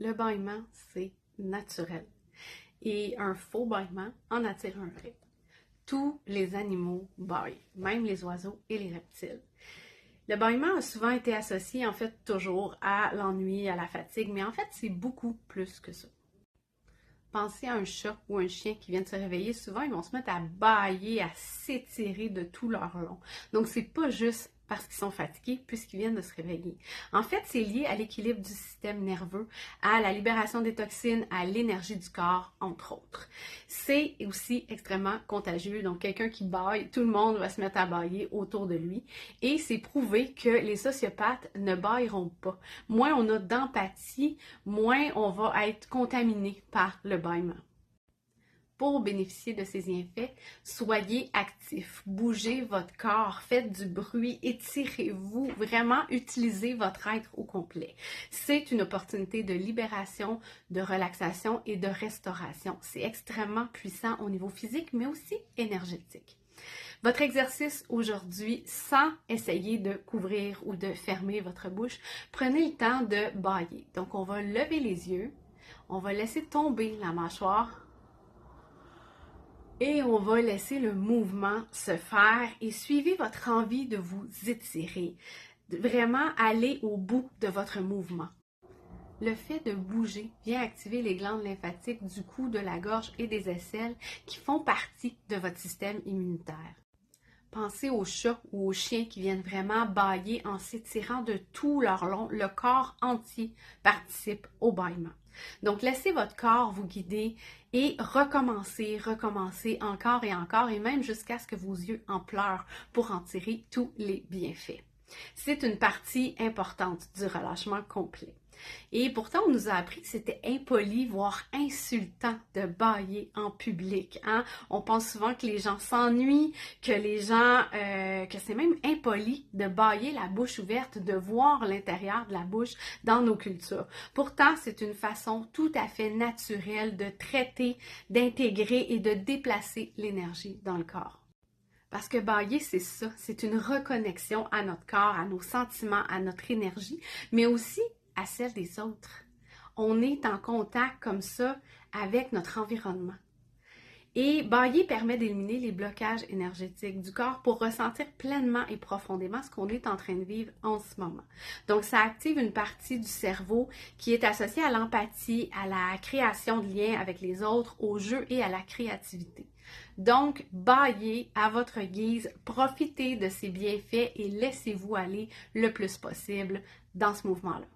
Le bâillement, c'est naturel. Et un faux bâillement en attire un vrai. Tous les animaux bâillent, même les oiseaux et les reptiles. Le bâillement a souvent été associé, en fait, toujours à l'ennui, à la fatigue, mais en fait, c'est beaucoup plus que ça. Pensez à un chat ou un chien qui vient de se réveiller, souvent ils vont se mettre à bâiller, à s'étirer de tout leur long. Donc c'est pas juste parce qu'ils sont fatigués puisqu'ils viennent de se réveiller. En fait, c'est lié à l'équilibre du système nerveux, à la libération des toxines, à l'énergie du corps, entre autres. C'est aussi extrêmement contagieux. Donc quelqu'un qui bâille, tout le monde va se mettre à bâiller autour de lui. Et c'est prouvé que les sociopathes ne bâilleront pas. Moins on a d'empathie, moins on va être contaminé par le bâillement. Pour bénéficier de ces bienfaits, soyez actifs, bougez votre corps, faites du bruit, étirez-vous, vraiment utilisez votre être au complet. C'est une opportunité de libération, de relaxation et de restauration. C'est extrêmement puissant au niveau physique, mais aussi énergétique. Votre exercice aujourd'hui, sans essayer de couvrir ou de fermer votre bouche, prenez le temps de bâiller. Donc, on va lever les yeux, on va laisser tomber la mâchoire et on va laisser le mouvement se faire et suivez votre envie de vous étirer. Vraiment aller au bout de votre mouvement. Le fait de bouger vient activer les glandes lymphatiques du cou, de la gorge et des aisselles qui font partie de votre système immunitaire. Pensez aux chats ou aux chiens qui viennent vraiment bâiller en s'étirant de tout leur long. Le corps entier participe au bâillement. Donc, laissez votre corps vous guider et recommencez encore et même jusqu'à ce que vos yeux en pleurent pour en tirer tous les bienfaits. C'est une partie importante du relâchement complet. Et pourtant, on nous a appris que c'était impoli, voire insultant de bâiller en public. Hein? On pense souvent que les gens s'ennuient, que c'est même impoli de bâiller la bouche ouverte, de voir l'intérieur de la bouche dans nos cultures. Pourtant, c'est une façon tout à fait naturelle de traiter, d'intégrer et de déplacer l'énergie dans le corps. Parce que bâiller, c'est ça, c'est une reconnexion à notre corps, à nos sentiments, à notre énergie, mais aussi à celle des autres. On est en contact comme ça avec notre environnement. Et bâiller permet d'éliminer les blocages énergétiques du corps pour ressentir pleinement et profondément ce qu'on est en train de vivre en ce moment. Donc, ça active une partie du cerveau qui est associée à l'empathie, à la création de liens avec les autres, au jeu et à la créativité. Donc, bâillez à votre guise, profitez de ces bienfaits et laissez-vous aller le plus possible dans ce mouvement-là.